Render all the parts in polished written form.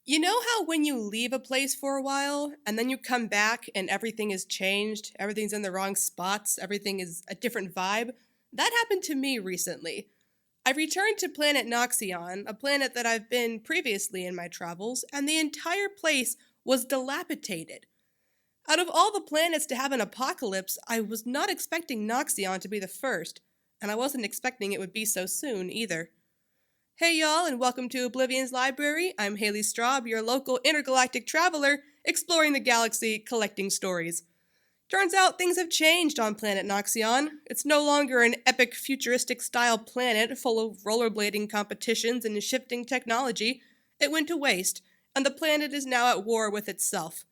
You know how when you leave a place for a while and then you come back and everything is changed, everything's in the wrong spots, everything is a different vibe? That happened to me recently. I returned to planet Noxion, a planet that I've been previously in my travels, and the entire place was dilapidated. Out of all the planets to have an apocalypse, I was not expecting Noxion to be the first, and I wasn't expecting it would be so soon either. Hey y'all, and welcome to Oblivion's Library. I'm Haley Straub, your local intergalactic traveler, exploring the galaxy, collecting stories. Turns out things have changed on planet Noxion. It's no longer an epic futuristic style planet full of rollerblading competitions and shifting technology. It went to waste, and the planet is now at war with itself.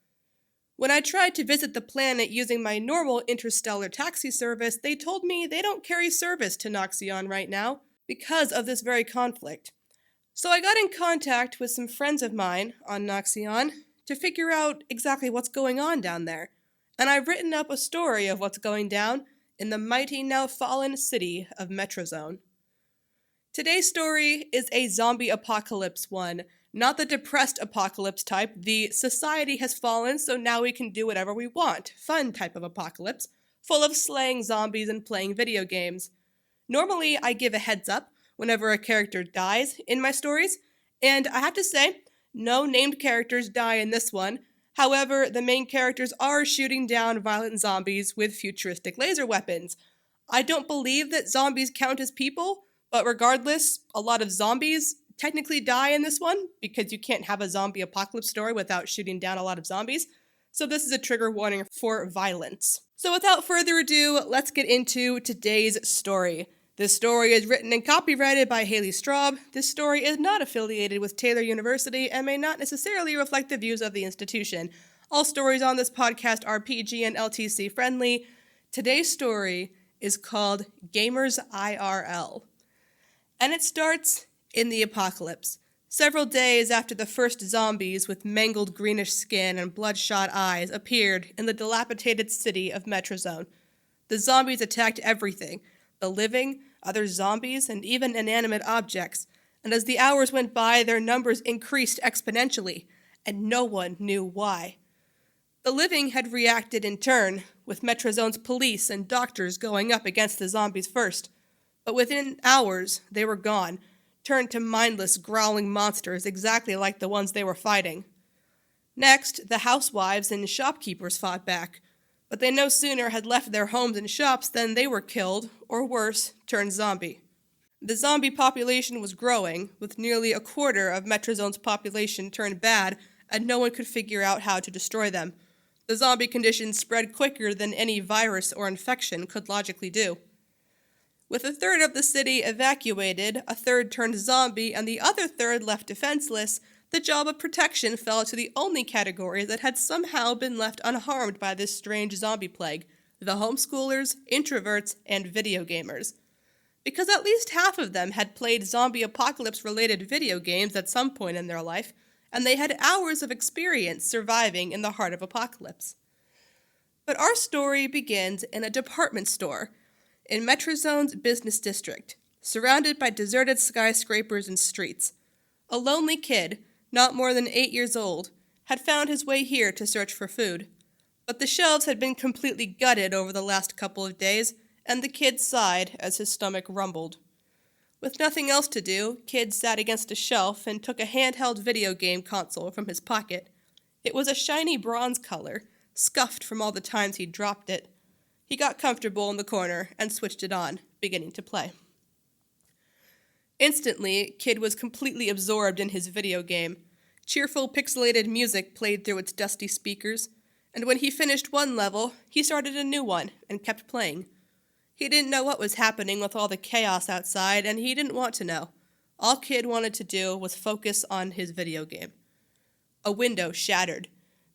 When I tried to visit the planet using my normal interstellar taxi service, they told me they don't carry service to Noxion right now because of this very conflict. So I got in contact with some friends of mine on Noxion to figure out exactly what's going on down there. And I've written up a story of what's going down in the mighty now fallen city of Metrozone. Today's story is a zombie apocalypse one, not the depressed apocalypse type, the society has fallen so now we can do whatever we want, fun type of apocalypse, full of slaying zombies and playing video games. Normally, I give a heads up whenever a character dies in my stories, and I have to say, no named characters die in this one. However, the main characters are shooting down violent zombies with futuristic laser weapons. I don't believe that zombies count as people, but regardless, a lot of zombies technically die in this one because you can't have a zombie apocalypse story without shooting down a lot of zombies. So this is a trigger warning for violence. So without further ado, let's get into today's story. This story is written and copyrighted by Haley Straub. This story is not affiliated with Taylor University and may not necessarily reflect the views of the institution. All stories on this podcast are PG and LTC friendly. Today's story is called Gamers IRL. And it starts in the apocalypse. Several days after the first zombies with mangled greenish skin and bloodshot eyes appeared in the dilapidated city of Metrozone. The zombies attacked everything, the living, other zombies, and even inanimate objects, and as the hours went by, their numbers increased exponentially, and no one knew why. The living had reacted in turn, with Metrozone's police and doctors going up against the zombies first, but within hours they were gone, turned to mindless, growling monsters exactly like the ones they were fighting. Next, the housewives and shopkeepers fought back, but they no sooner had left their homes and shops than they were killed, or worse, turned zombie. The zombie population was growing, with nearly a quarter of Metrozone's population turned bad, and no one could figure out how to destroy them. The zombie condition spread quicker than any virus or infection could logically do. With a third of the city evacuated, a third turned zombie, and the other third left defenseless, the job of protection fell to the only category that had somehow been left unharmed by this strange zombie plague: the homeschoolers, introverts, and video gamers. Because at least half of them had played zombie apocalypse-related video games at some point in their life, and they had hours of experience surviving in the heart of apocalypse. But our story begins in a department store, in Metrozone's business district, surrounded by deserted skyscrapers and streets. A lonely kid, not more than 8 years old, had found his way here to search for food. But the shelves had been completely gutted over the last couple of days, and the kid sighed as his stomach rumbled. With nothing else to do, Kid sat against a shelf and took a handheld video game console from his pocket. It was a shiny bronze color, scuffed from all the times he'd dropped it. He got comfortable in the corner and switched it on, beginning to play. Instantly, Kid was completely absorbed in his video game. Cheerful pixelated music played through its dusty speakers, and when he finished one level, he started a new one and kept playing. He didn't know what was happening with all the chaos outside, and he didn't want to know. All Kid wanted to do was focus on his video game. A window shattered.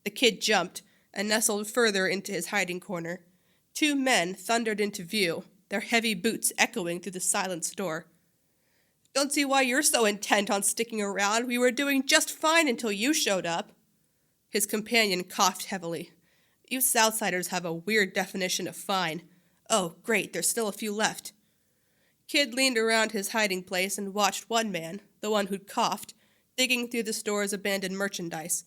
The kid jumped and nestled further into his hiding corner. 2 men thundered into view, their heavy boots echoing through the silent store. "Don't see why you're so intent on sticking around. We were doing just fine until you showed up." His companion coughed heavily. "You Southsiders have a weird definition of fine. Oh, great, there's still a few left." Kid leaned around his hiding place and watched one man, the one who'd coughed, digging through the store's abandoned merchandise.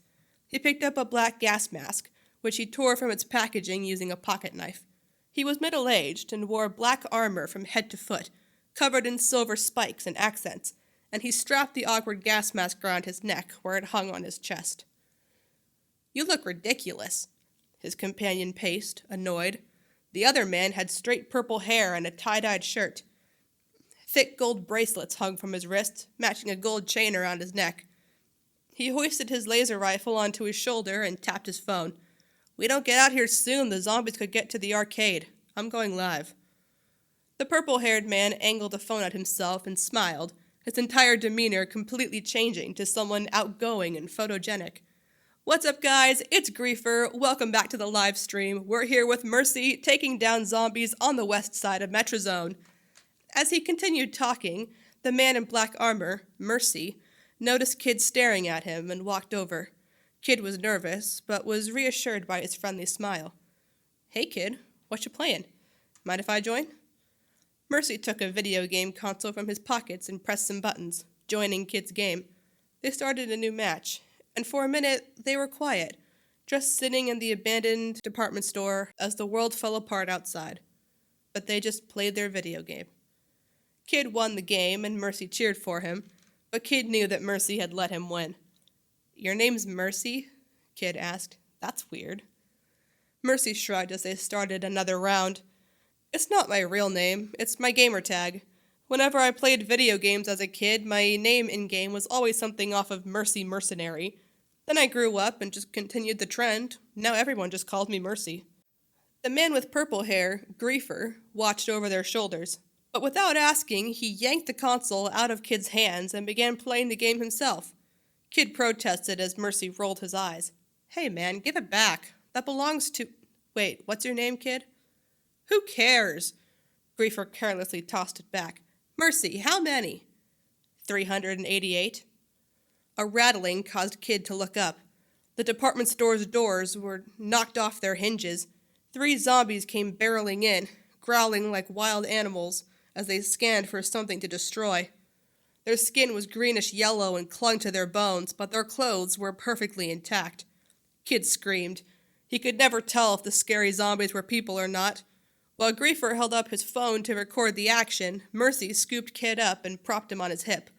He picked up a black gas mask, which he tore from its packaging using a pocket knife. He was middle-aged and wore black armor from head to foot, covered in silver spikes and accents, and he strapped the awkward gas mask around his neck where it hung on his chest. "You look ridiculous," his companion paced, annoyed. The other man had straight purple hair and a tie-dyed shirt. Thick gold bracelets hung from his wrists, matching a gold chain around his neck. He hoisted his laser rifle onto his shoulder and tapped his phone. "We don't get out here soon, the zombies could get to the arcade. I'm going live." The purple-haired man angled the phone at himself and smiled, his entire demeanor completely changing to someone outgoing and photogenic. "What's up, guys? It's Griefer. Welcome back to the live stream. We're here with Mercy, taking down zombies on the west side of Metrozone." As he continued talking, the man in black armor, Mercy, noticed Kid staring at him and walked over. Kid was nervous, but was reassured by his friendly smile. "Hey, Kid, what you playing? Mind if I join?" Mercy took a video game console from his pockets and pressed some buttons, joining Kid's game. They started a new match, and for a minute they were quiet, just sitting in the abandoned department store as the world fell apart outside. But they just played their video game. Kid won the game, and Mercy cheered for him, but Kid knew that Mercy had let him win. "Your name's Mercy?" Kid asked. "That's weird." Mercy shrugged as they started another round. "It's not my real name, it's my gamer tag. Whenever I played video games as a kid, my name in-game was always something off of Mercy Mercenary. Then I grew up and just continued the trend. Now everyone just calls me Mercy." The man with purple hair, Griefer, watched over their shoulders. But without asking, he yanked the console out of Kid's hands and began playing the game himself. Kid protested as Mercy rolled his eyes. "Hey man, give it back. That belongs to—" "Wait, what's your name, Kid?" "Who cares?" Griefer carelessly tossed it back. "Mercy, how many?" 388. A rattling caused Kid to look up. The department store's doors were knocked off their hinges. 3 zombies came barreling in, growling like wild animals, as they scanned for something to destroy. Their skin was greenish-yellow and clung to their bones, but their clothes were perfectly intact. Kid screamed. He could never tell if the scary zombies were people or not. While Griefer held up his phone to record the action, Mercy scooped Kid up and propped him on his hip.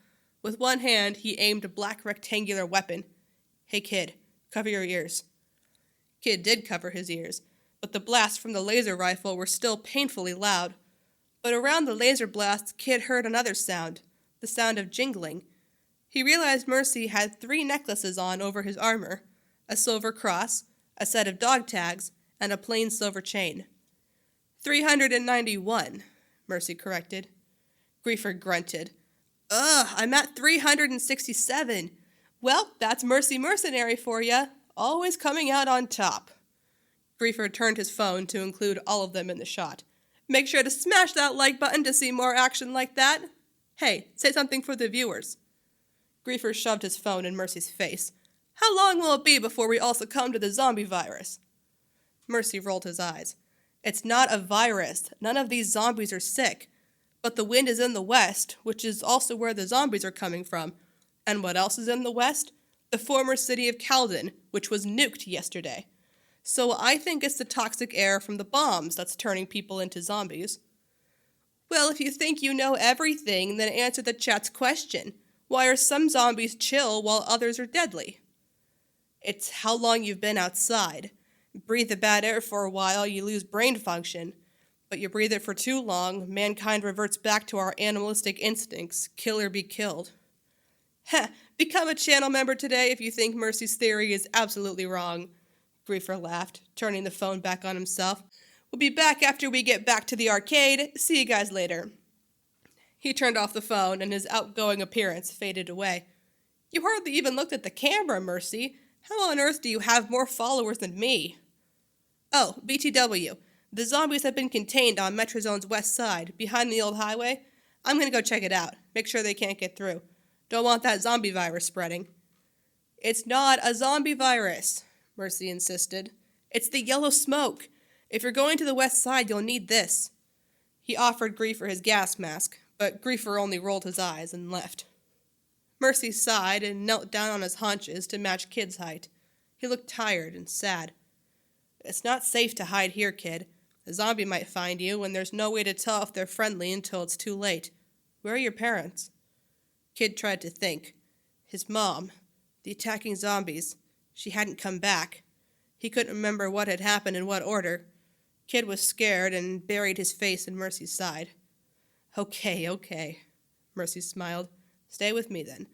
With one hand, he aimed a black rectangular weapon. "Hey, Kid, cover your ears." Kid did cover his ears, but the blasts from the laser rifle were still painfully loud. But around the laser blasts, Kid heard another sound, the sound of jingling. He realized Mercy had 3 necklaces on over his armor, a silver cross, a set of dog tags, and a plain silver chain. 391, Mercy corrected. Griefer grunted. "Ugh, I'm at 367. Well, that's Mercy Mercenary for ya, always coming out on top." Griefer turned his phone to include all of them in the shot. "Make sure to smash that like button to see more action like that. Hey, say something for the viewers." Griefer shoved his phone in Mercy's face. "How long will it be before we all succumb to the zombie virus?" Mercy rolled his eyes. "It's not a virus. None of these zombies are sick. But the wind is in the west, which is also where the zombies are coming from. And what else is in the west? The former city of Calden, which was nuked yesterday. So I think it's the toxic air from the bombs that's turning people into zombies." "Well, if you think you know everything, then answer the chat's question. Why are some zombies chill while others are deadly?" "It's how long you've been outside. Breathe the bad air for a while, you lose brain function. But you breathe it for too long, mankind reverts back to our animalistic instincts, kill or be killed." "Heh, become a channel member today if you think Mercy's theory is absolutely wrong." Griefer laughed, turning the phone back on himself. "We'll be back after we get back to the arcade. See you guys later." He turned off the phone, and his outgoing appearance faded away. "You hardly even looked at the camera, Mercy. How on earth do you have more followers than me?" "Oh, BTW. The zombies have been contained on Metrozone's west side, behind the old highway. I'm gonna go check it out. Make sure they can't get through. Don't want that zombie virus spreading." "It's not a zombie virus," Mercy insisted. "It's the yellow smoke. If you're going to the west side, you'll need this." He offered Griefer his gas mask, but Griefer only rolled his eyes and left. Mercy sighed and knelt down on his haunches to match Kid's height. He looked tired and sad. It's not safe to hide here, Kid. A zombie might find you, and there's no way to tell if they're friendly until it's too late. Where are your parents? Kid tried to think. His mom. The attacking zombies. She hadn't come back. He couldn't remember what had happened in what order. Kid was scared and buried his face in Mercy's side. Okay, Mercy smiled. Stay with me then.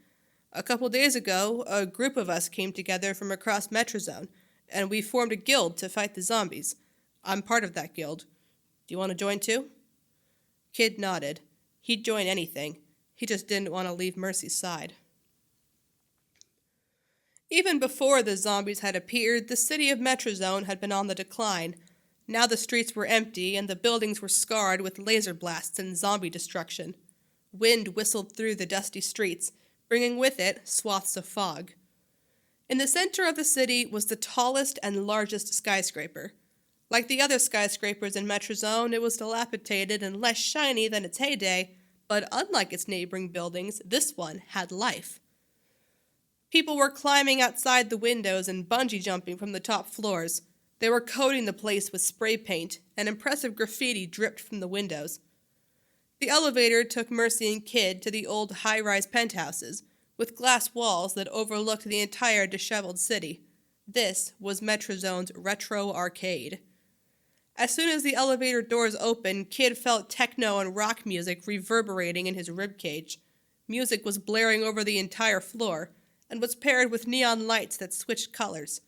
A couple days ago, a group of us came together from across Metrazone, and we formed a guild to fight the zombies. I'm part of that guild. Do you want to join too? Kid nodded. He'd join anything. He just didn't want to leave Mercy's side. Even before the zombies had appeared, the city of Metrazone had been on the decline. Now the streets were empty and the buildings were scarred with laser blasts and zombie destruction. Wind whistled through the dusty streets, bringing with it swaths of fog. In the center of the city was the tallest and largest skyscraper. Like the other skyscrapers in Metrazone, it was dilapidated and less shiny than its heyday, but unlike its neighboring buildings, this one had life. People were climbing outside the windows and bungee jumping from the top floors. They were coating the place with spray paint, and impressive graffiti dripped from the windows. The elevator took Mercy and Kid to the old high-rise penthouses, with glass walls that overlooked the entire disheveled city. This was Metrazone's retro arcade. As soon as the elevator doors opened, Kid felt techno and rock music reverberating in his ribcage. Music was blaring over the entire floor, and was paired with neon lights that switched colors.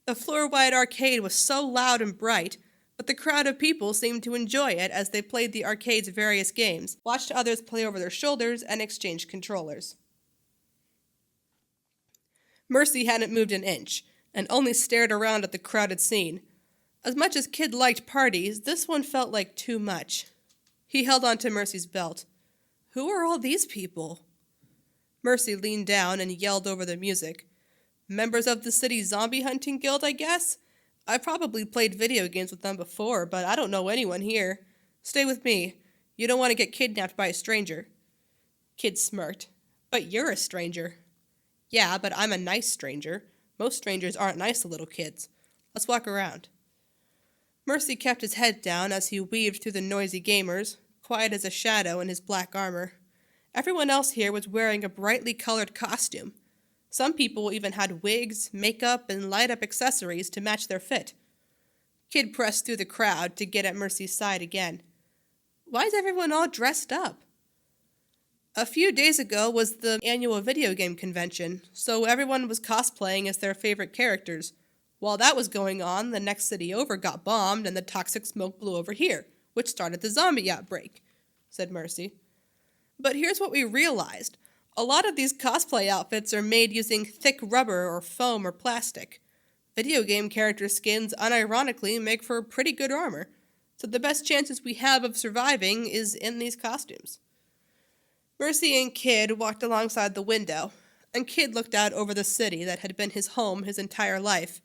The floor-wide arcade was so loud and bright, but the crowd of people seemed to enjoy it as they played the arcade's various games, watched others play over their shoulders, and exchanged controllers. Mercy hadn't moved an inch, and only stared around at the crowded scene. As much as Kid liked parties, this one felt like too much. He held onto Mercy's belt. Who are all these people? Mercy leaned down and yelled over the music. Members of the city's zombie hunting guild, I guess? I've probably played video games with them before, but I don't know anyone here. Stay with me. You don't want to get kidnapped by a stranger. Kid smirked. But you're a stranger. Yeah, but I'm a nice stranger. Most strangers aren't nice to little kids. Let's walk around. Mercy kept his head down as he weaved through the noisy gamers, quiet as a shadow in his black armor. Everyone else here was wearing a brightly colored costume. Some people even had wigs, makeup, and light-up accessories to match their fit. Kid pressed through the crowd to get at Mercy's side again. Why is everyone all dressed up? A few days ago was the annual video game convention, so everyone was cosplaying as their favorite characters. While that was going on, the next city over got bombed and the toxic smoke blew over here, which started the zombie outbreak, said Mercy. But here's what we realized. A lot of these cosplay outfits are made using thick rubber or foam or plastic. Video game character skins unironically make for pretty good armor, so the best chances we have of surviving is in these costumes. Mercy and Kid walked alongside the window, and Kid looked out over the city that had been his home his entire life.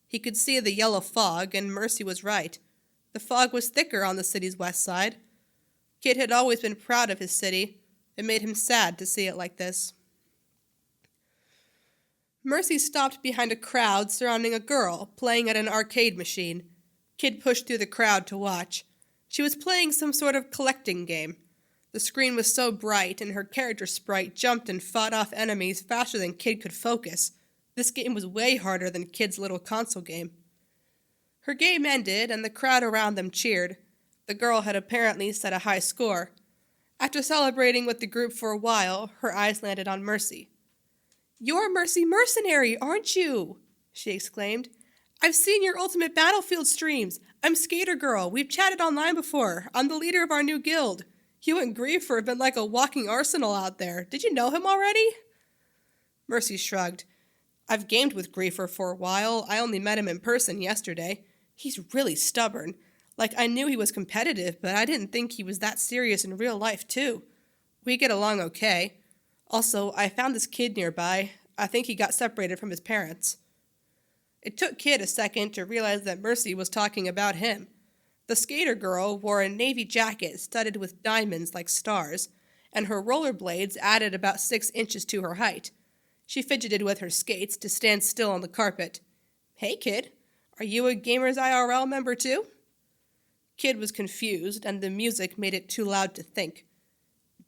He could see the yellow fog, and Mercy was right. The fog was thicker on the city's west side. Kid had always been proud of his city. It made him sad to see it like this. Mercy stopped behind a crowd surrounding a girl playing at an arcade machine. Kid pushed through the crowd to watch. She was playing some sort of collecting game. The screen was so bright, and her character sprite jumped and fought off enemies faster than Kid could focus. This game was way harder than Kid's little console game. Her game ended, and the crowd around them cheered. The girl had apparently set a high score. After celebrating with the group for a while, her eyes landed on Mercy. "You're Mercy Mercenary, aren't you?" she exclaimed. "I've seen your Ultimate Battlefield streams. I'm Skater Girl. We've chatted online before. I'm the leader of our new guild. You and Griefer have been like a walking arsenal out there. Did you know him already?" Mercy shrugged. "I've gamed with Griefer for a while. I only met him in person yesterday. He's really stubborn. Like, I knew he was competitive, but I didn't think he was that serious in real life, too. We get along okay. Also, I found this kid nearby. I think he got separated from his parents." It took Kid a second to realize that Mercy was talking about him. The Skater Girl wore a navy jacket studded with diamonds like stars, and her rollerblades added about 6 inches to her height. She fidgeted with her skates to stand still on the carpet. "Hey, kid, are you a Gamers IRL member too?" Kid was confused, and the music made it too loud to think.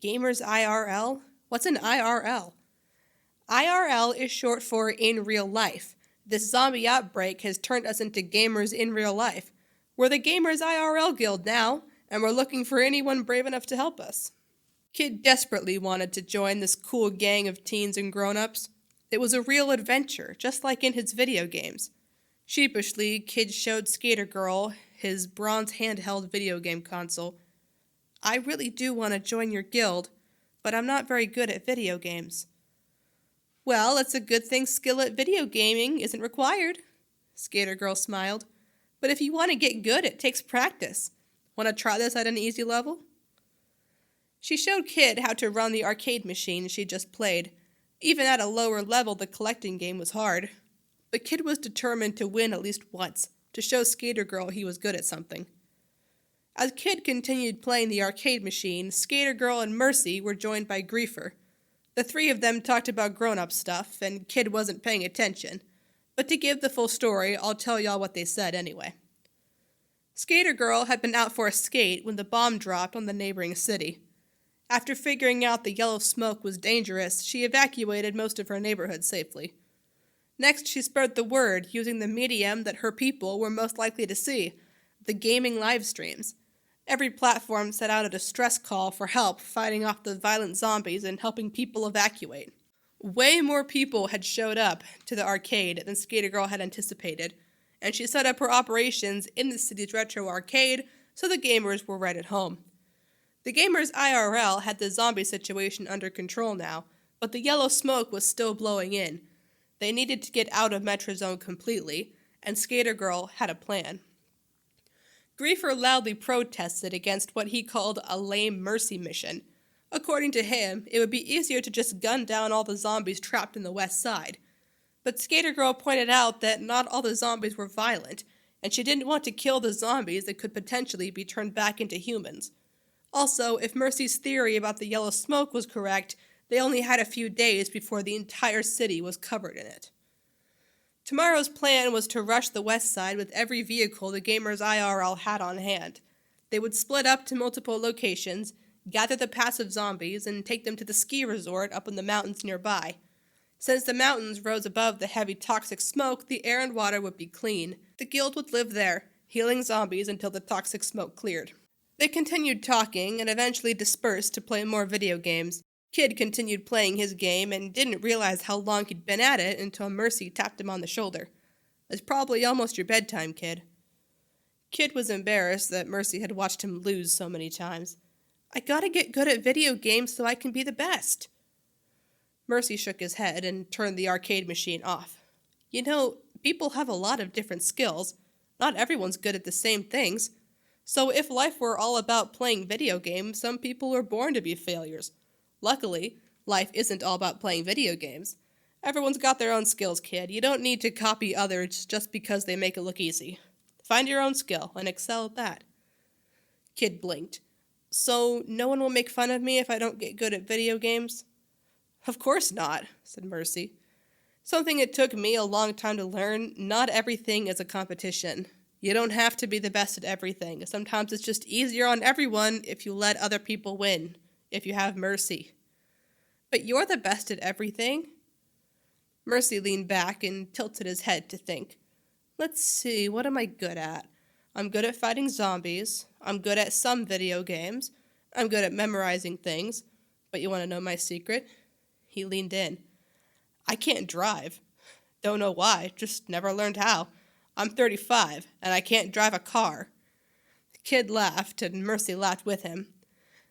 Gamers IRL? What's an IRL? IRL is short for in real life. This zombie outbreak has turned us into gamers in real life. We're the Gamers IRL Guild now, and we're looking for anyone brave enough to help us. Kid desperately wanted to join this cool gang of teens and grown-ups. It was a real adventure, just like in his video games. Sheepishly, Kid showed Skater Girl his bronze handheld video game console. "I really do want to join your guild, but I'm not very good at video games." "Well, it's a good thing skill at video gaming isn't required," Skater Girl smiled. "But if you want to get good, it takes practice. Want to try this at an easy level?" She showed Kid how to run the arcade machine she just played. Even at a lower level, the collecting game was hard. But Kid was determined to win at least once, to show Skater Girl he was good at something. As Kid continued playing the arcade machine, Skater Girl and Mercy were joined by Griefer. The three of them talked about grown-up stuff, and Kid wasn't paying attention. But to give the full story, I'll tell y'all what they said anyway. Skater Girl had been out for a skate when the bomb dropped on the neighboring city. After figuring out the yellow smoke was dangerous, she evacuated most of her neighborhood safely. Next, she spread the word using the medium that her people were most likely to see, the gaming live streams. Every platform set out a distress call for help fighting off the violent zombies and helping people evacuate. Way more people had showed up to the arcade than Skater Girl had anticipated, and she set up her operations in the city's retro arcade so the gamers were right at home. The Gamers IRL had the zombie situation under control now, but the yellow smoke was still blowing in. They needed to get out of Metrozone completely, and Skater Girl had a plan. Griefer loudly protested against what he called a lame mercy mission. According to him, it would be easier to just gun down all the zombies trapped in the west side. But Skater Girl pointed out that not all the zombies were violent, and she didn't want to kill the zombies that could potentially be turned back into humans. Also, if Mercy's theory about the yellow smoke was correct, they only had a few days before the entire city was covered in it. Tomorrow's plan was to rush the west side with every vehicle the Gamers IRL had on hand. They would split up to multiple locations, gather the passive zombies, and take them to the ski resort up in the mountains nearby. Since the mountains rose above the heavy toxic smoke, the air and water would be clean. The guild would live there, healing zombies until the toxic smoke cleared. They continued talking and eventually dispersed to play more video games. Kid continued playing his game and didn't realize how long he'd been at it until Mercy tapped him on the shoulder. "It's probably almost your bedtime, kid." Kid was embarrassed that Mercy had watched him lose so many times. "I gotta get good at video games so I can be the best." Mercy shook his head and turned the arcade machine off. "You know, people have a lot of different skills. Not everyone's good at the same things. So if life were all about playing video games, some people were born to be failures. Luckily, life isn't all about playing video games. Everyone's got their own skills, kid. You don't need to copy others just because they make it look easy. Find your own skill and excel at that." Kid blinked. "So no one will make fun of me if I don't get good at video games?" "Of course not," said Mercy. "Something it took me a long time to learn, not everything is a competition. You don't have to be the best at everything. Sometimes it's just easier on everyone if you let other people win, if you have mercy." "But you're the best at everything." Mercy leaned back and tilted his head to think. "Let's see, what am I good at? I'm good at fighting zombies. I'm good at some video games. I'm good at memorizing things. But you want to know my secret?" He leaned in. "I can't drive. Don't know why, just never learned how. I'm 35, and I can't drive a car." The kid laughed, and Mercy laughed with him.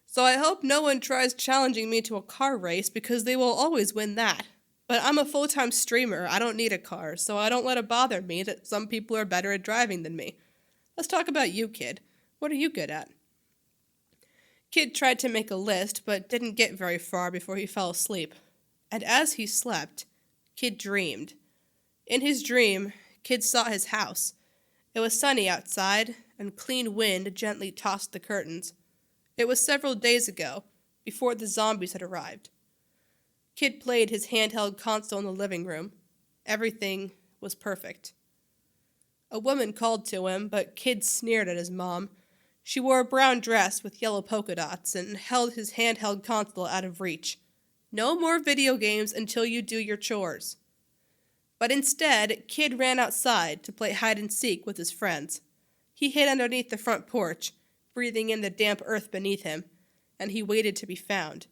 "So I hope no one tries challenging me to a car race, because they will always win that. But I'm a full-time streamer. I don't need a car, so I don't let it bother me that some people are better at driving than me. Let's talk about you, kid. What are you good at?" Kid tried to make a list, but didn't get very far before he fell asleep. And as he slept, Kid dreamed. In his dream, Kid saw his house. It was sunny outside, and clean wind gently tossed the curtains. It was several days ago, before the zombies had arrived. Kid played his handheld console in the living room. Everything was perfect. A woman called to him, but Kid sneered at his mom. She wore a brown dress with yellow polka dots and held his handheld console out of reach. No more video games until you do your chores. But instead, Kid ran outside to play hide-and-seek with his friends. He hid underneath the front porch, breathing in the damp earth beneath him, and he waited to be found.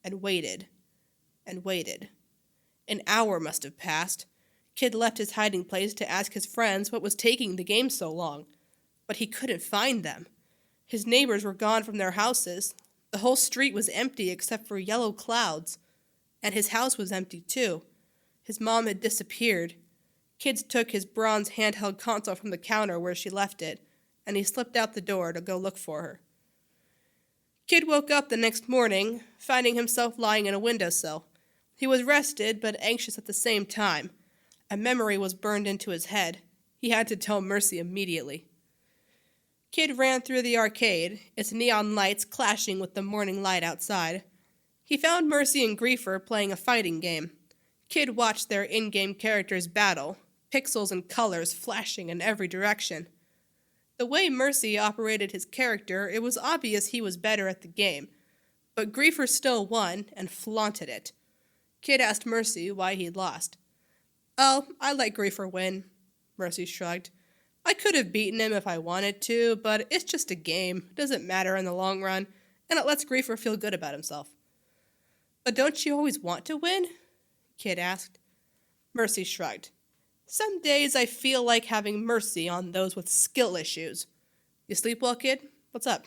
And waited. And waited. An hour must have passed. Kid left his hiding place to ask his friends what was taking the game so long. But he couldn't find them. His neighbors were gone from their houses. The whole street was empty except for yellow clouds. And his house was empty too. His mom had disappeared. Kid took his bronze handheld console from the counter where she left it, and he slipped out the door to go look for her. Kid woke up the next morning, finding himself lying in a windowsill. He was rested but anxious at the same time. A memory was burned into his head. He had to tell Mercy immediately. Kid ran through the arcade, its neon lights clashing with the morning light outside. He found Mercy and Griefer playing a fighting game. Kid watched their in-game characters battle, pixels and colors flashing in every direction. The way Mercy operated his character, it was obvious he was better at the game, but Griefer still won and flaunted it. Kid asked Mercy why he'd lost. "Oh, I let Griefer win," Mercy shrugged. "I could have beaten him if I wanted to, but it's just a game. It doesn't matter in the long run, and it lets Griefer feel good about himself." "But don't you always want to win?" Kid asked. Mercy shrugged. "Some days I feel like having mercy on those with skill issues. You sleep well, Kid? What's up?"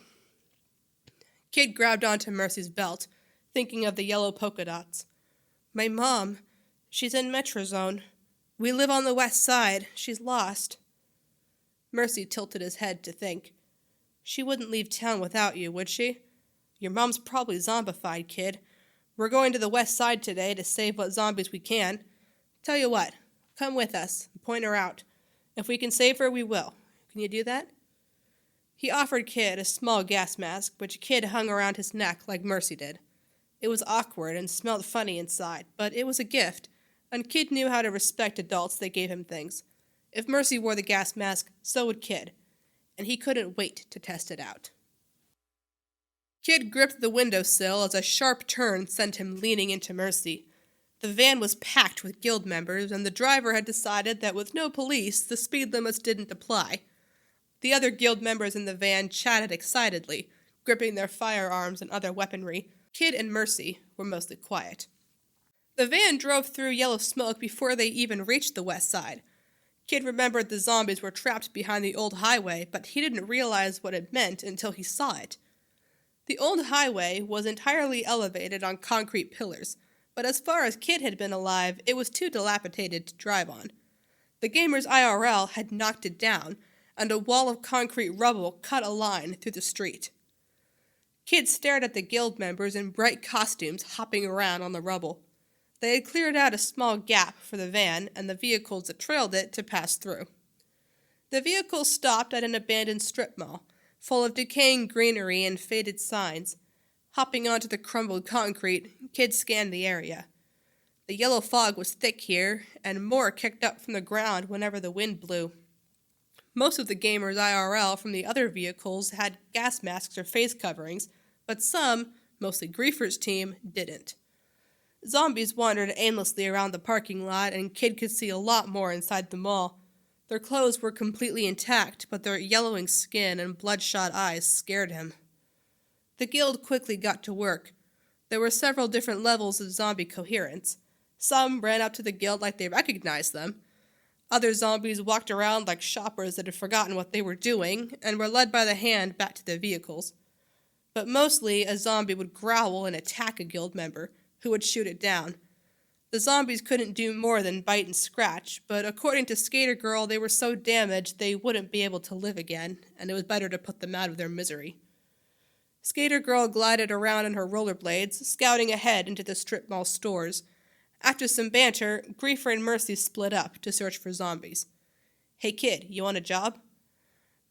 Kid grabbed onto Mercy's belt, thinking of the yellow polka dots. "My mom, she's in Metrozone. We live on the west side. She's lost." Mercy tilted his head to think. "She wouldn't leave town without you, would she? Your mom's probably zombified, Kid. We're going to the west side today to save what zombies we can. Tell you what, come with us and point her out. If we can save her, we will. Can you do that?" He offered Kid a small gas mask, which Kid hung around his neck like Mercy did. It was awkward and smelled funny inside, but it was a gift, and Kid knew how to respect adults that gave him things. If Mercy wore the gas mask, so would Kid, and he couldn't wait to test it out. Kid gripped the windowsill as a sharp turn sent him leaning into Mercy. The van was packed with guild members, and the driver had decided that with no police, the speed limits didn't apply. The other guild members in the van chatted excitedly, gripping their firearms and other weaponry. Kid and Mercy were mostly quiet. The van drove through yellow smoke before they even reached the west side. Kid remembered the zombies were trapped behind the old highway, but he didn't realize what it meant until he saw it. The old highway was entirely elevated on concrete pillars, but as far as Kid had been alive, it was too dilapidated to drive on. The gamer's IRL had knocked it down, and a wall of concrete rubble cut a line through the street. Kid stared at the guild members in bright costumes hopping around on the rubble. They had cleared out a small gap for the van and the vehicles that trailed it to pass through. The vehicles stopped at an abandoned strip mall, full of decaying greenery and faded signs. Hopping onto the crumbled concrete, Kid scanned the area. The yellow fog was thick here, and more kicked up from the ground whenever the wind blew. Most of the gamers IRL from the other vehicles had gas masks or face coverings, but some, mostly Griefer's team, didn't. Zombies wandered aimlessly around the parking lot, and Kid could see a lot more inside the mall. Their clothes were completely intact, but their yellowing skin and bloodshot eyes scared him. The guild quickly got to work. There were several different levels of zombie coherence. Some ran up to the guild like they recognized them. Other zombies walked around like shoppers that had forgotten what they were doing and were led by the hand back to their vehicles. But mostly, a zombie would growl and attack a guild member, who would shoot it down. The zombies couldn't do more than bite and scratch, but according to Skater Girl, they were so damaged they wouldn't be able to live again, and it was better to put them out of their misery. Skater Girl glided around on her rollerblades, scouting ahead into the strip mall stores. After some banter, Griefer and Mercy split up to search for zombies. "Hey kid, you want a job?"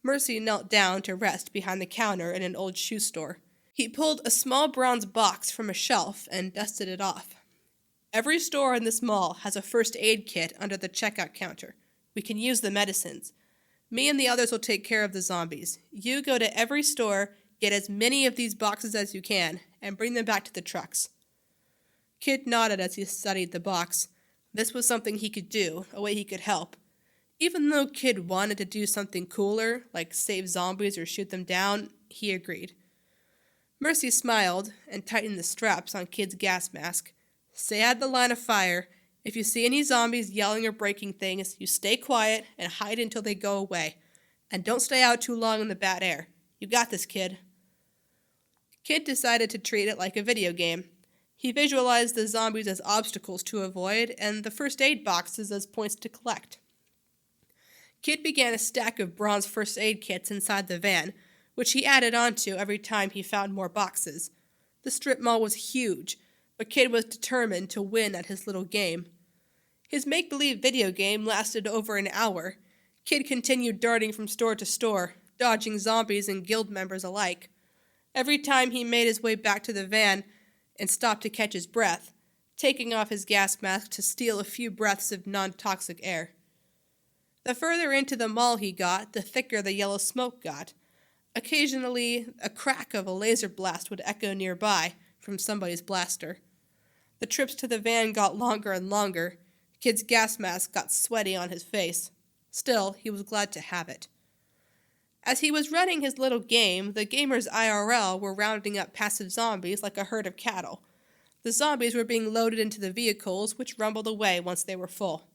Mercy knelt down to rest behind the counter in an old shoe store. He pulled a small bronze box from a shelf and dusted it off. Every store in this mall has a first aid kit under the checkout counter. We can use the medicines. Me and the others will take care of the zombies. You go to every store, get as many of these boxes as you can, and bring them back to the trucks. Kid nodded as he studied the box. This was something he could do, a way he could help. Even though Kid wanted to do something cooler, like save zombies or shoot them down, he agreed. Mercy smiled and tightened the straps on Kid's gas mask. Stay out of the line of fire. If you see any zombies yelling or breaking things, you stay quiet and hide until they go away. And don't stay out too long in the bad air. You got this, Kid. Kid decided to treat it like a video game. He visualized the zombies as obstacles to avoid and the first aid boxes as points to collect. Kid began a stack of bronze first aid kits inside the van, which he added onto every time he found more boxes. The strip mall was huge, but Kid was determined to win at his little game. His make-believe video game lasted over an hour. Kid continued darting from store to store, dodging zombies and guild members alike. Every time he made his way back to the van and stopped to catch his breath, taking off his gas mask to steal a few breaths of non-toxic air. The further into the mall he got, the thicker the yellow smoke got. Occasionally, a crack of a laser blast would echo nearby from somebody's blaster. The trips to the van got longer and longer. Kid's gas mask got sweaty on his face. Still, he was glad to have it. As he was running his little game, the gamers IRL were rounding up passive zombies like a herd of cattle. The zombies were being loaded into the vehicles, which rumbled away once they were full.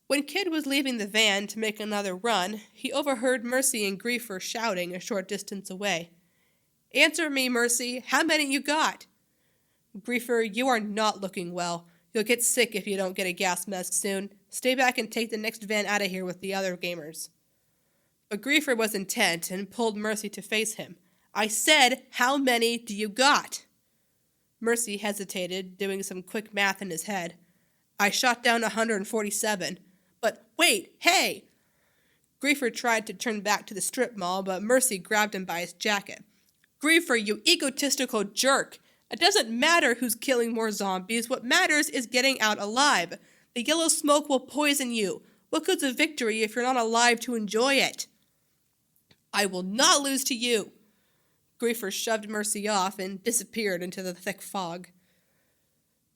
When Kid was leaving the van to make another run, he overheard Mercy and Griefer shouting a short distance away. "Answer me, Mercy. How many you got?" "Griefer, you are not looking well. You'll get sick if you don't get a gas mask soon. Stay back and take the next van out of here with the other gamers." But Griefer was intent and pulled Mercy to face him. "I said, how many do you got?" Mercy hesitated, doing some quick math in his head. "I shot down 147. But wait, hey!" Griefer tried to turn back to the strip mall, but Mercy grabbed him by his jacket. "Griefer, you egotistical jerk! It doesn't matter who's killing more zombies. What matters is getting out alive. The yellow smoke will poison you. What good's a victory if you're not alive to enjoy it?" "I will not lose to you!" Griefer shoved Mercy off and disappeared into the thick fog.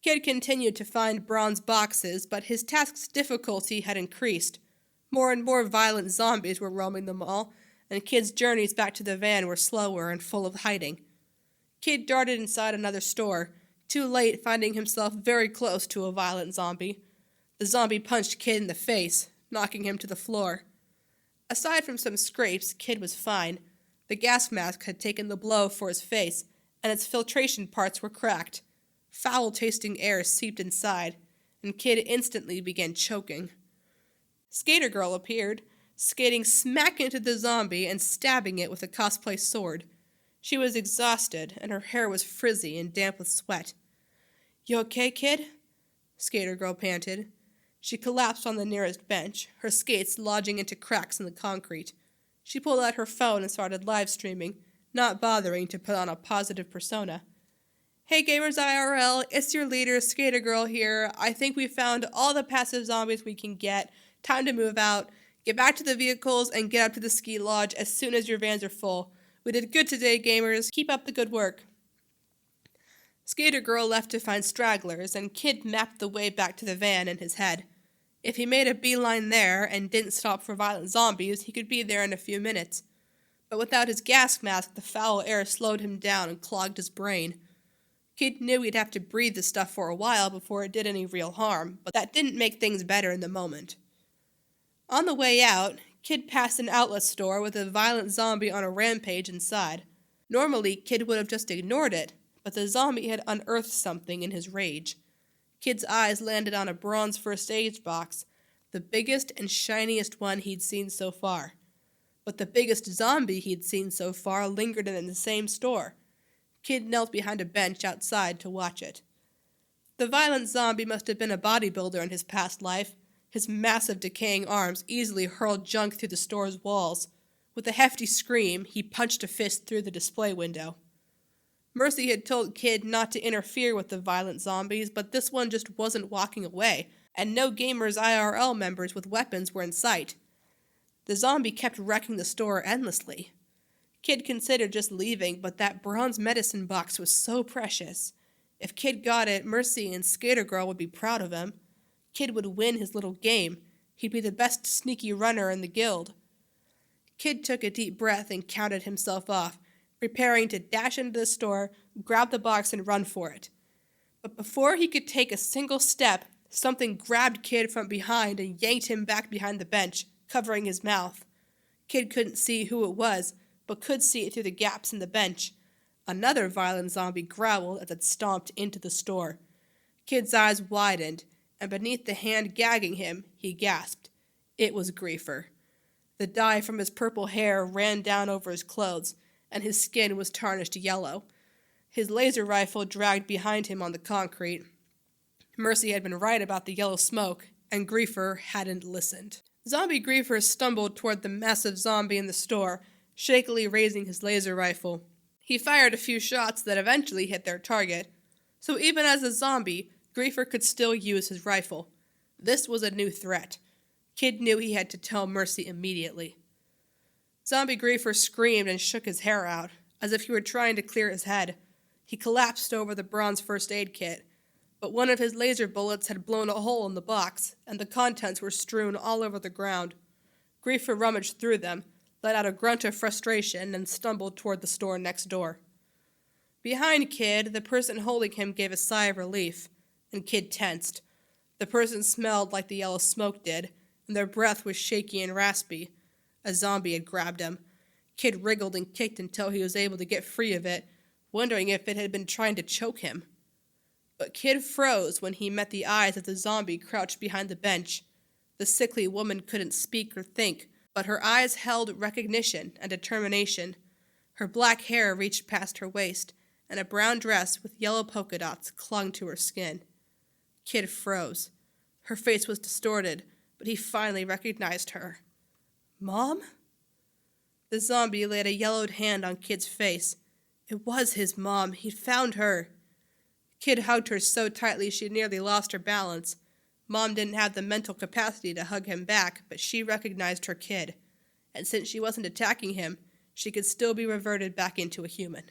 Kid continued to find bronze boxes, but his task's difficulty had increased. More and more violent zombies were roaming the mall, and Kid's journeys back to the van were slower and full of hiding. Kid darted inside another store, too late finding himself very close to a violent zombie. The zombie punched Kid in the face, knocking him to the floor. Aside from some scrapes, Kid was fine. The gas mask had taken the blow for his face, and its filtration parts were cracked. Foul-tasting air seeped inside, and Kid instantly began choking. Skater Girl appeared, skating smack into the zombie and stabbing it with a cosplay sword. She was exhausted, and her hair was frizzy and damp with sweat. "You okay, Kid?" Skater Girl panted. She collapsed on the nearest bench, her skates lodging into cracks in the concrete. She pulled out her phone and started live streaming, not bothering to put on a positive persona. "Hey Gamers IRL, it's your leader, Skater Girl here. I think we found all the passive zombies we can get. Time to move out. Get back to the vehicles and get up to the ski lodge as soon as your vans are full. We did good today, gamers. Keep up the good work." Skater Girl left to find stragglers, and Kid mapped the way back to the van in his head. If he made a beeline there and didn't stop for violent zombies, he could be there in a few minutes. But without his gas mask, the foul air slowed him down and clogged his brain. Kid knew he'd have to breathe the stuff for a while before it did any real harm, but that didn't make things better in the moment. On the way out, Kid passed an outlet store with a violent zombie on a rampage inside. Normally, Kid would have just ignored it, but the zombie had unearthed something in his rage. Kid's eyes landed on a bronze first aid box, the biggest and shiniest one he'd seen so far. But the biggest zombie he'd seen so far lingered in the same store. Kid knelt behind a bench outside to watch it. The violent zombie must have been a bodybuilder in his past life. His massive decaying arms easily hurled junk through the store's walls. With a hefty scream, he punched a fist through the display window. Mercy had told Kid not to interfere with the violent zombies, but this one just wasn't walking away, and no gamers IRL members with weapons were in sight. The zombie kept wrecking the store endlessly. Kid considered just leaving, but that bronze medicine box was so precious. If Kid got it, Mercy and Skater Girl would be proud of him. Kid would win his little game. He'd be the best sneaky runner in the guild. Kid took a deep breath and counted himself off, preparing to dash into the store, grab the box, and run for it. But before he could take a single step, something grabbed Kid from behind and yanked him back behind the bench, covering his mouth. Kid couldn't see who it was, but could see it through the gaps in the bench. Another violent zombie growled as it stomped into the store. Kid's eyes widened, and beneath the hand gagging him, he gasped. It was Griefer. The dye from his purple hair ran down over his clothes, and his skin was tarnished yellow. His laser rifle dragged behind him on the concrete. Mercy had been right about the yellow smoke, and Griefer hadn't listened. Zombie Griefer stumbled toward the massive zombie in the store, shakily raising his laser rifle. He fired a few shots that eventually hit their target. So even as a zombie, Griefer could still use his rifle. This was a new threat. Kid knew he had to tell Mercy immediately. Zombie Griefer screamed and shook his hair out, as if he were trying to clear his head. He collapsed over the bronze first aid kit, but one of his laser bullets had blown a hole in the box, and the contents were strewn all over the ground. Griefer rummaged through them, let out a grunt of frustration, and stumbled toward the store next door. Behind Kid, the person holding him gave a sigh of relief, and Kid tensed. The person smelled like the yellow smoke did, and their breath was shaky and raspy. A zombie had grabbed him. Kid wriggled and kicked until he was able to get free of it, wondering if it had been trying to choke him. But Kid froze when he met the eyes of the zombie crouched behind the bench. The sickly woman couldn't speak or think, but her eyes held recognition and determination. Her black hair reached past her waist, and a brown dress with yellow polka dots clung to her skin. Kid froze. Her face was distorted, but he finally recognized her. Mom? The zombie laid a yellowed hand on Kid's face. It was his mom. He'd found her. Kid hugged her so tightly she nearly lost her balance. Mom didn't have the mental capacity to hug him back, but she recognized her kid. And since she wasn't attacking him, she could still be reverted back into a human.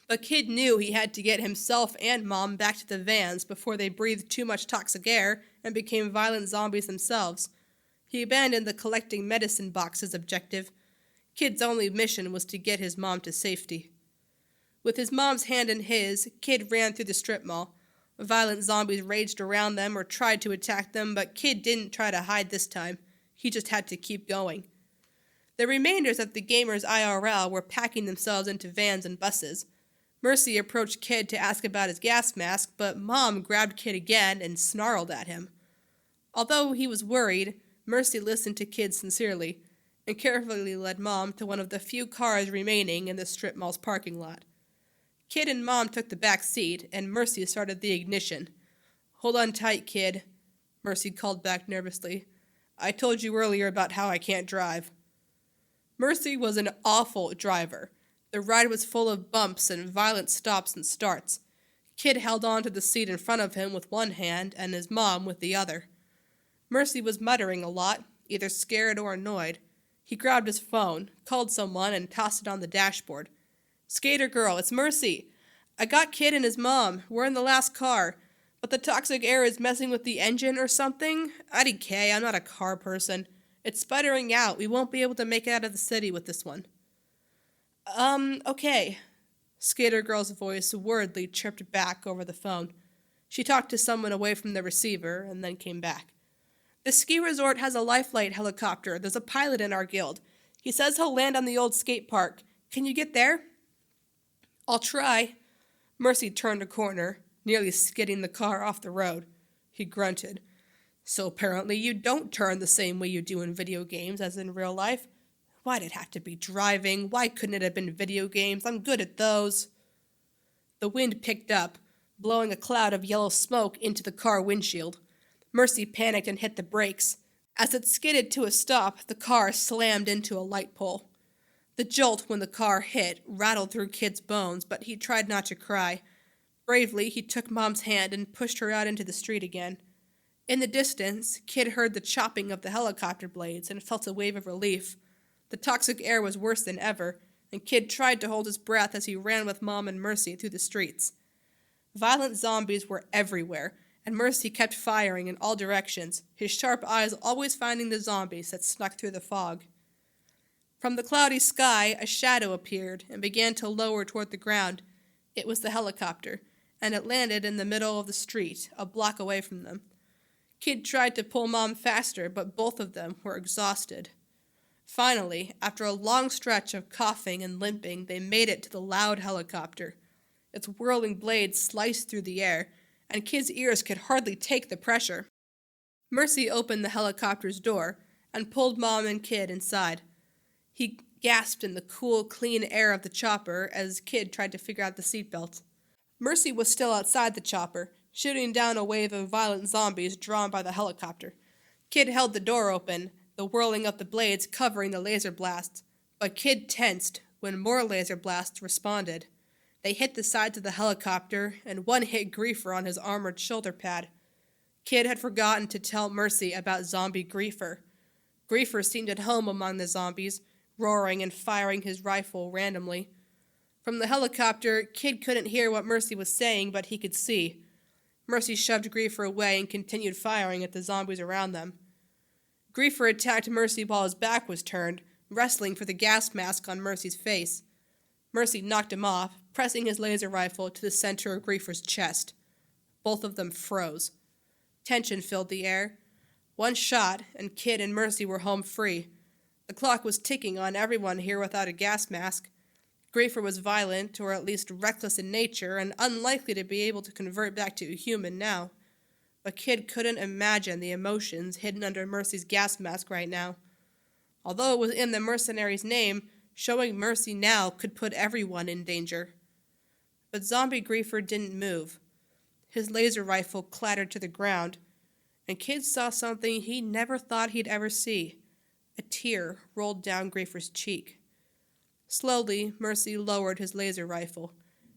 But Kid knew he had to get himself and Mom back to the vans before they breathed too much toxic air and became violent zombies themselves. He abandoned the collecting medicine boxes objective. Kid's only mission was to get his mom to safety. With his mom's hand in his, Kid ran through the strip mall. Violent zombies raged around them or tried to attack them, but Kid didn't try to hide this time. He just had to keep going. The remainders of the gamers IRL were packing themselves into vans and buses. Mercy approached Kid to ask about his gas mask, but Mom grabbed Kid again and snarled at him. Although he was worried, Mercy listened to Kid sincerely and carefully led Mom to one of the few cars remaining in the strip mall's parking lot. Kid and Mom took the back seat, and Mercy started the ignition. "Hold on tight, Kid," Mercy called back nervously. "I told you earlier about how I can't drive." Mercy was an awful driver. The ride was full of bumps and violent stops and starts. Kid held on to the seat in front of him with one hand and his mom with the other. Mercy was muttering a lot, either scared or annoyed. He grabbed his phone, called someone, and tossed it on the dashboard. "Skater Girl, it's Mercy. I got Kid and his mom. We're in the last car. But the toxic air is messing with the engine or something. IDK, I'm not a car person. It's sputtering out. We won't be able to make it out of the city with this one." Okay. Skater Girl's voice worriedly chirped back over the phone. She talked to someone away from the receiver and then came back. "The ski resort has a lifeline helicopter. There's a pilot in our guild. He says he'll land on the old skate park. Can you get there?" "I'll try." Mercy turned a corner, nearly skidding the car off the road. He grunted. "So apparently you don't turn the same way you do in video games as in real life. Why'd it have to be driving? Why couldn't it have been video games? I'm good at those." The wind picked up, blowing a cloud of yellow smoke into the car windshield. Mercy panicked and hit the brakes. As it skidded to a stop, the car slammed into a light pole. The jolt when the car hit rattled through Kid's bones, but he tried not to cry. Bravely, he took Mom's hand and pushed her out into the street again. In the distance, Kid heard the chopping of the helicopter blades and felt a wave of relief. The toxic air was worse than ever, and Kid tried to hold his breath as he ran with Mom and Mercy through the streets. Violent zombies were everywhere, and Mercy kept firing in all directions, his sharp eyes always finding the zombies that snuck through the fog. From the cloudy sky, a shadow appeared and began to lower toward the ground. It was the helicopter, and it landed in the middle of the street, a block away from them. Kid tried to pull Mom faster, but both of them were exhausted. Finally, after a long stretch of coughing and limping, they made it to the loud helicopter. Its whirling blades sliced through the air, and Kid's ears could hardly take the pressure. Mercy opened the helicopter's door and pulled Mom and Kid inside. He gasped in the cool, clean air of the chopper as Kid tried to figure out the seatbelt. Mercy was still outside the chopper, shooting down a wave of violent zombies drawn by the helicopter. Kid held the door open, the whirling of the blades covering the laser blasts, but Kid tensed when more laser blasts responded. They hit the sides of the helicopter, and one hit Griefer on his armored shoulder pad. Kid had forgotten to tell Mercy about zombie Griefer. Griefer seemed at home among the zombies, roaring and firing his rifle randomly. From the helicopter, Kid couldn't hear what Mercy was saying, but he could see. Mercy shoved Griefer away and continued firing at the zombies around them. Griefer attacked Mercy while his back was turned, wrestling for the gas mask on Mercy's face. Mercy knocked him off, pressing his laser rifle to the center of Griefer's chest. Both of them froze. Tension filled the air. One shot, and Kid and Mercy were home free. The clock was ticking on everyone here without a gas mask. Griefer was violent, or at least reckless in nature, and unlikely to be able to convert back to a human now. But Kid couldn't imagine the emotions hidden under Mercy's gas mask right now. Although it was in the mercenary's name, showing mercy now could put everyone in danger. But zombie Griefer didn't move. His laser rifle clattered to the ground, and Kid saw something he never thought he'd ever see. A tear rolled down Griefer's cheek. Slowly, Mercy lowered his laser rifle.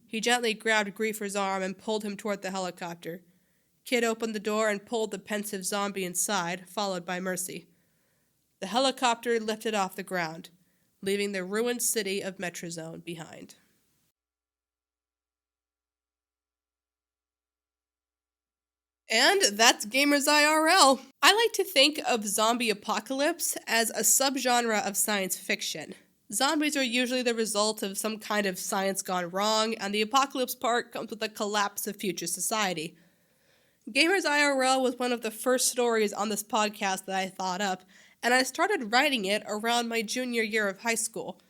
He gently grabbed Griefer's arm and pulled him toward the helicopter. Kid opened the door and pulled the pensive zombie inside, followed by Mercy. The helicopter lifted off the ground, leaving the ruined city of Metrazone behind. And that's Gamers IRL. I like to think of zombie apocalypse as a subgenre of science fiction. Zombies are usually the result of some kind of science gone wrong, and the apocalypse part comes with the collapse of future society. Gamers IRL was one of the first stories on this podcast that I thought up, and I started writing it around my junior year of high school.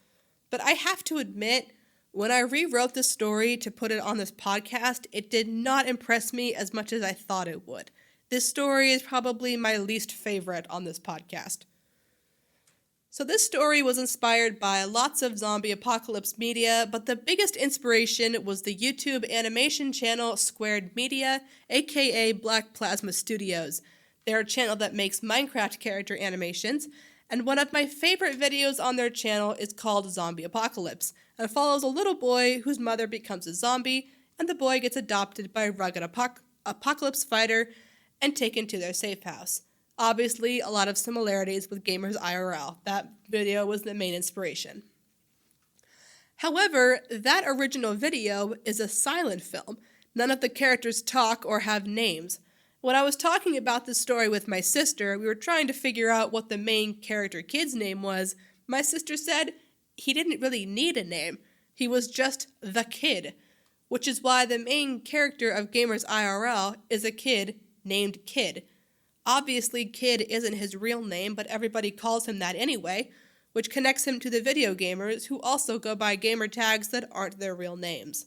But I have to admit, when I rewrote the story to put it on this podcast, it did not impress me as much as I thought it would. This story is probably my least favorite on this podcast. So this story was inspired by lots of zombie apocalypse media, but the biggest inspiration was the YouTube animation channel Squared Media, aka Black Plasma Studios. They're a channel that makes Minecraft character animations, and one of my favorite videos on their channel is called Zombie Apocalypse, and follows a little boy whose mother becomes a zombie, and the boy gets adopted by a rugged apocalypse fighter and taken to their safe house. Obviously, a lot of similarities with Gamers IRL. That video was the main inspiration. However, that original video is a silent film. None of the characters talk or have names. When I was talking about this story with my sister, we were trying to figure out what the main character kid's name was. My sister said he didn't really need a name. He was just the kid, which is why the main character of Gamers IRL is a kid named Kid. Obviously, Kid isn't his real name, but everybody calls him that anyway, which connects him to the video gamers who also go by gamer tags that aren't their real names.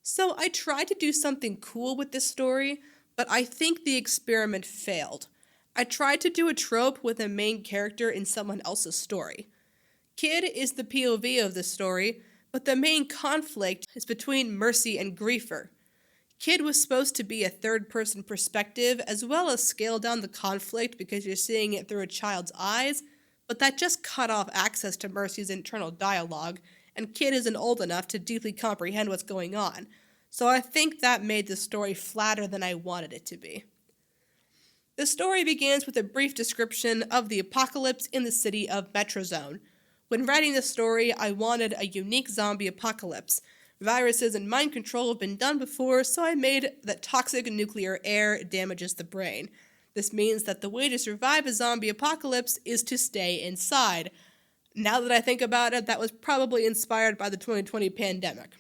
So I tried to do something cool with this story, but I think the experiment failed. I tried to do a trope with a main character in someone else's story. Kid is the POV of the story, but the main conflict is between Mercy and Griefer. Kid was supposed to be a third-person perspective, as well as scale down the conflict because you're seeing it through a child's eyes, but that just cut off access to Mercy's internal dialogue, and Kid isn't old enough to deeply comprehend what's going on. So I think that made the story flatter than I wanted it to be. The story begins with a brief description of the apocalypse in the city of Metrozone. When writing the story, I wanted a unique zombie apocalypse. Viruses and mind control have been done before, so I made that toxic nuclear air damages the brain. This means that the way to survive a zombie apocalypse is to stay inside. Now that I think about it, that was probably inspired by the 2020 pandemic.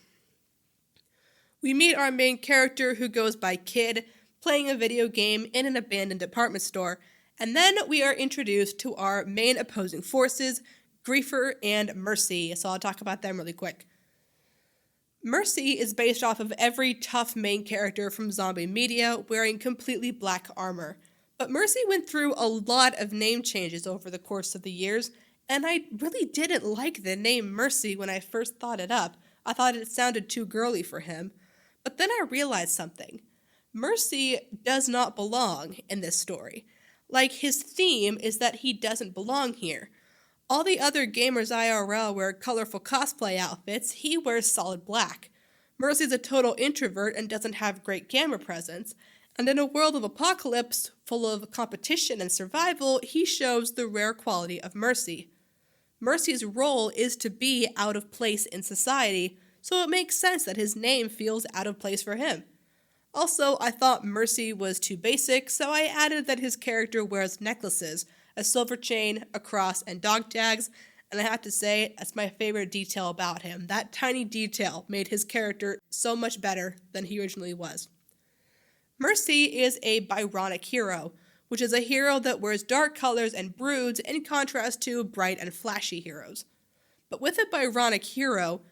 We meet our main character, who goes by Kid, playing a video game in an abandoned department store, and then we are introduced to our main opposing forces, Griefer and Mercy, so I'll talk about them really quick. Mercy is based off of every tough main character from zombie media wearing completely black armor, but Mercy went through a lot of name changes over the course of the years, and I really didn't like the name Mercy when I first thought it up. I thought it sounded too girly for him. But then I realized something. Mercy does not belong in this story. Like, his theme is that he doesn't belong here. All the other gamers IRL wear colorful cosplay outfits, he wears solid black. Mercy's a total introvert and doesn't have great camera presence, and in a world of apocalypse full of competition and survival, he shows the rare quality of Mercy. Mercy's role is to be out of place in society, so it makes sense that his name feels out of place for him. Also, I thought Mercy was too basic, so I added that his character wears necklaces, a silver chain, a cross, and dog tags, and I have to say, that's my favorite detail about him. That tiny detail made his character so much better than he originally was. Mercy is a Byronic hero, which is a hero that wears dark colors and broods in contrast to bright and flashy heroes. But with a Byronic hero,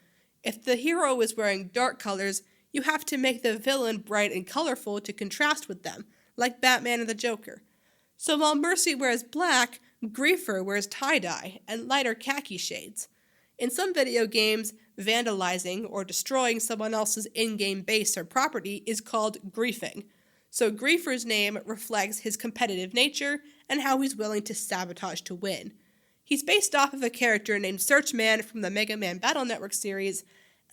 if the hero is wearing dark colors, you have to make the villain bright and colorful to contrast with them, like Batman and the Joker. So while Mercy wears black, Griefer wears tie-dye and lighter khaki shades. In some video games, vandalizing or destroying someone else's in-game base or property is called griefing. So Griefer's name reflects his competitive nature and how he's willing to sabotage to win. He's based off of a character named Searchman from the Mega Man Battle Network series,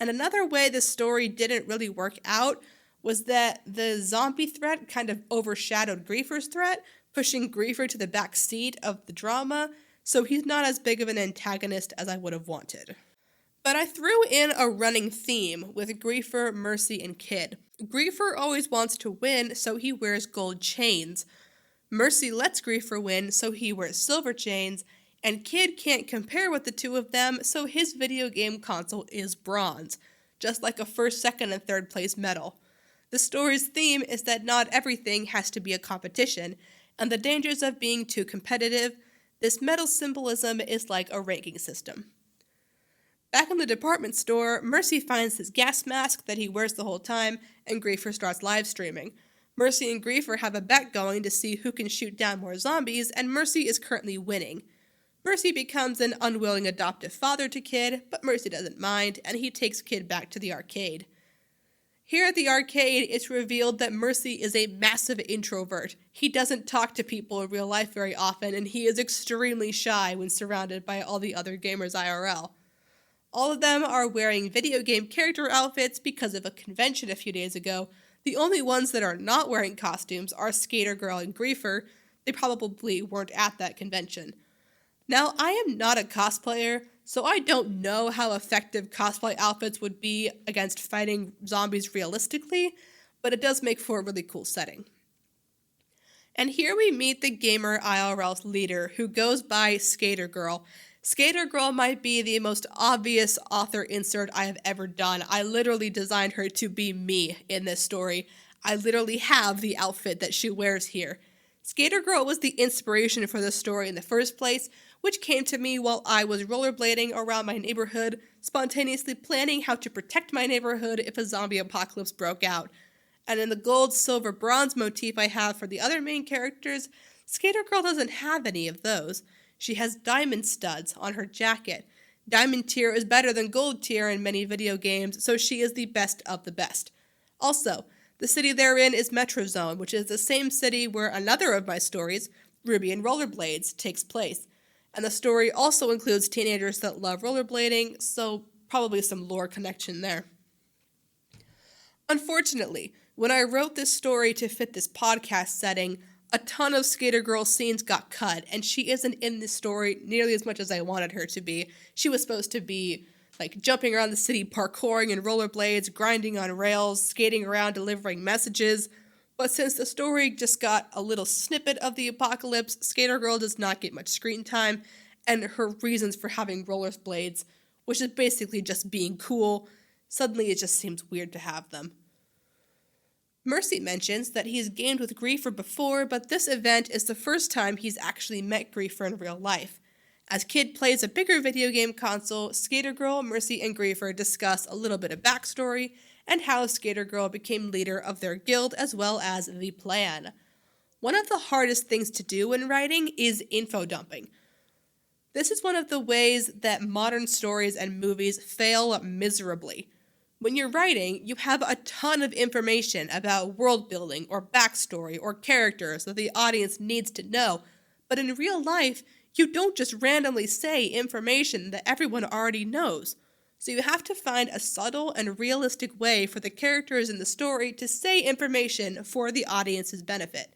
and another way this story didn't really work out was that the zombie threat kind of overshadowed Griefer's threat, pushing Griefer to the back seat of the drama, so he's not as big of an antagonist as I would have wanted. But I threw in a running theme with Griefer, Mercy, and Kid. Griefer always wants to win, so he wears gold chains. Mercy lets Griefer win, so he wears silver chains, and Kid can't compare with the two of them, so his video game console is bronze, just like a first, second, and third place medal. The story's theme is that not everything has to be a competition, and the dangers of being too competitive. This medal symbolism is like a ranking system. Back in the department store, Mercy finds his gas mask that he wears the whole time, and Griefer starts live streaming. Mercy and Griefer have a bet going to see who can shoot down more zombies, and Mercy is currently winning. Mercy becomes an unwilling adoptive father to Kid, but Mercy doesn't mind, and he takes Kid back to the arcade. Here at the arcade, it's revealed that Mercy is a massive introvert. He doesn't talk to people in real life very often, and he is extremely shy when surrounded by all the other gamers IRL. All of them are wearing video game character outfits because of a convention a few days ago. The only ones that are not wearing costumes are Skater Girl and Griefer. They probably weren't at that convention. Now, I am not a cosplayer, so I don't know how effective cosplay outfits would be against fighting zombies realistically, but it does make for a really cool setting. And here we meet the gamer IRL's leader, who goes by Skater Girl. Skater Girl might be the most obvious author insert I have ever done. I literally designed her to be me in this story. I literally have the outfit that she wears here. Skater Girl was the inspiration for this story in the first place, which came to me while I was rollerblading around my neighborhood, spontaneously planning how to protect my neighborhood if a zombie apocalypse broke out. And in the gold, silver, bronze motif I have for the other main characters, Skater Girl doesn't have any of those. She has diamond studs on her jacket. Diamond tier is better than gold tier in many video games, so she is the best of the best. Also, the city they're in is Metrozone, which is the same city where another of my stories, Ruby and Rollerblades, takes place. And the story also includes teenagers that love rollerblading, so probably some lore connection there. Unfortunately, when I wrote this story to fit this podcast setting, a ton of Skater Girl scenes got cut, and she isn't in this story nearly as much as I wanted her to be. She was supposed to be like jumping around the city, parkouring in rollerblades, grinding on rails, skating around, delivering messages. But since the story just got a little snippet of the apocalypse, Skater Girl does not get much screen time, and her reasons for having rollerblades, which is basically just being cool, suddenly it just seems weird to have them. Mercy mentions that he's gamed with Griefer before, but this event is the first time he's actually met Griefer in real life. As Kid plays a bigger video game console, Skater Girl, Mercy, and Griefer discuss a little bit of backstory and how Skater Girl became leader of their guild as well as the plan. One of the hardest things to do when writing is info dumping. This is one of the ways that modern stories and movies fail miserably. When you're writing, you have a ton of information about world building or backstory or characters that the audience needs to know, but in real life, you don't just randomly say information that everyone already knows. So you have to find a subtle and realistic way for the characters in the story to say information for the audience's benefit.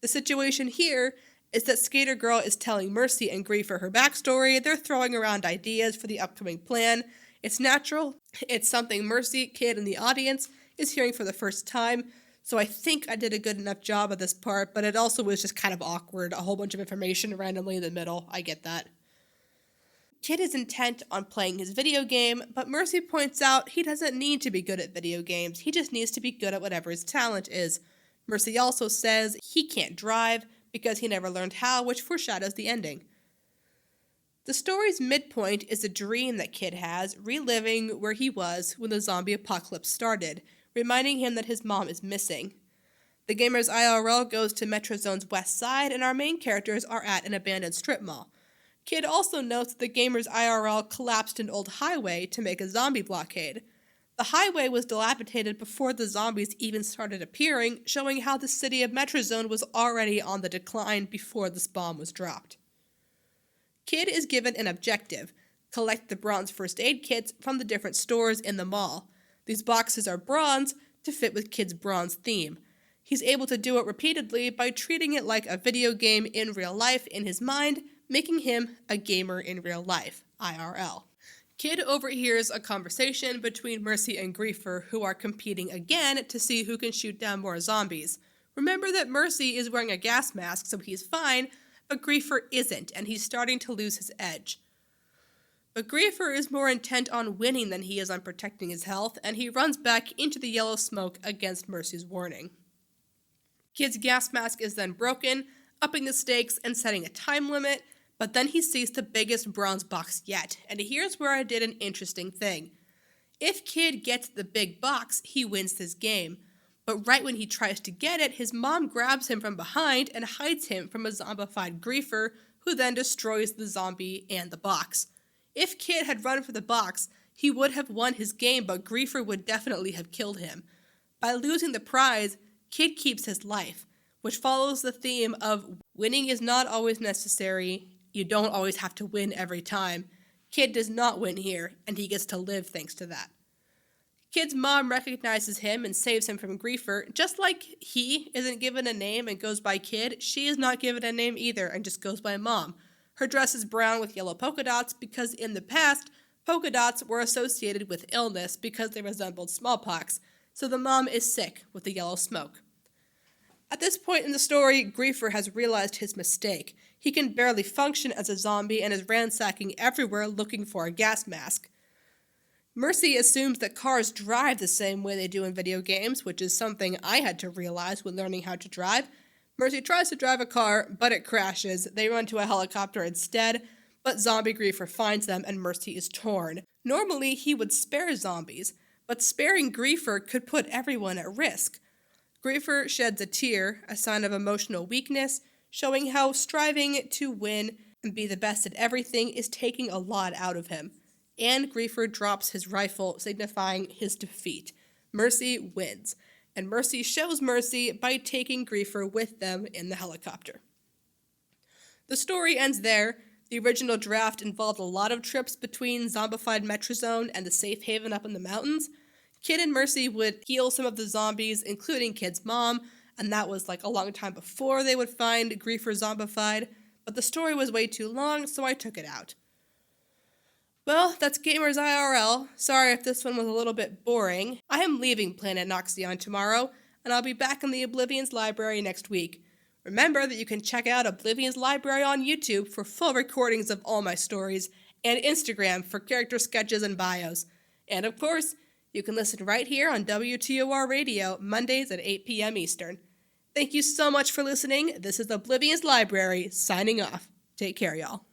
The situation here is that Skater Girl is telling Mercy and Griefer her backstory. They're throwing around ideas for the upcoming plan. It's natural. It's something Mercy, Kid, and the audience is hearing for the first time. So I think I did a good enough job of this part, but it also was just kind of awkward. A whole bunch of information randomly in the middle. I get that. Kid is intent on playing his video game, but Mercy points out he doesn't need to be good at video games. He just needs to be good at whatever his talent is. Mercy also says he can't drive because he never learned how, which foreshadows the ending. The story's midpoint is a dream that Kid has, reliving where he was when the zombie apocalypse started, reminding him that his mom is missing. The gamer's IRL goes to Metrozone's west side, and our main characters are at an abandoned strip mall. Kid also notes that the gamer's IRL collapsed an old highway to make a zombie blockade. The highway was dilapidated before the zombies even started appearing, showing how the city of Metrozone was already on the decline before this bomb was dropped. Kid is given an objective: collect the bronze first aid kits from the different stores in the mall. These boxes are bronze to fit with Kid's bronze theme. He's able to do it repeatedly by treating it like a video game in real life in his mind, making him a gamer in real life, IRL. Kid overhears a conversation between Mercy and Griefer, who are competing again to see who can shoot down more zombies. Remember that Mercy is wearing a gas mask, so he's fine, but Griefer isn't, and he's starting to lose his edge. But Griefer is more intent on winning than he is on protecting his health, and he runs back into the yellow smoke against Mercy's warning. Kid's gas mask is then broken, upping the stakes and setting a time limit, but then he sees the biggest bronze box yet, and here's where I did an interesting thing. If Kid gets the big box, he wins this game. But right when he tries to get it, his mom grabs him from behind and hides him from a zombified Griefer, who then destroys the zombie and the box. If Kid had run for the box, he would have won his game, but Griefer would definitely have killed him. By losing the prize, Kid keeps his life, which follows the theme of winning is not always necessary, you don't always have to win every time. Kid does not win here, and he gets to live thanks to that. Kid's mom recognizes him and saves him from Griefer. Just like he isn't given a name and goes by Kid, she is not given a name either and just goes by Mom. Her dress is brown with yellow polka dots because in the past, polka dots were associated with illness because they resembled smallpox, so the mom is sick with the yellow smoke. At this point in the story, Griefer has realized his mistake. He can barely function as a zombie and is ransacking everywhere looking for a gas mask. Mercy assumes that cars drive the same way they do in video games, which is something I had to realize when learning how to drive. Mercy tries to drive a car, but it crashes. They run to a helicopter instead, but zombie Griefer finds them and Mercy is torn. Normally, he would spare zombies, but sparing Griefer could put everyone at risk. Griefer sheds a tear, a sign of emotional weakness, showing how striving to win and be the best at everything is taking a lot out of him. And Griefer drops his rifle, signifying his defeat. Mercy wins, and Mercy shows mercy by taking Griefer with them in the helicopter. The story ends there. The original draft involved a lot of trips between zombified Metrozone and the safe haven up in the mountains. Kid and Mercy would heal some of the zombies, including Kid's mom, and that was like a long time before they would find Griefer zombified, but the story was way too long, so I took it out. Well, that's Gamers IRL. Sorry if this one was a little bit boring. I am leaving Planet Noxion tomorrow, and I'll be back in the Oblivion's library next week. Remember that you can check out Oblivion's library on YouTube for full recordings of all my stories, and Instagram for character sketches and bios. And of course, you can listen right here on WTOR Radio, Mondays at 8 p.m. Eastern. Thank you so much for listening. This is Oblivion's Library, signing off. Take care, y'all.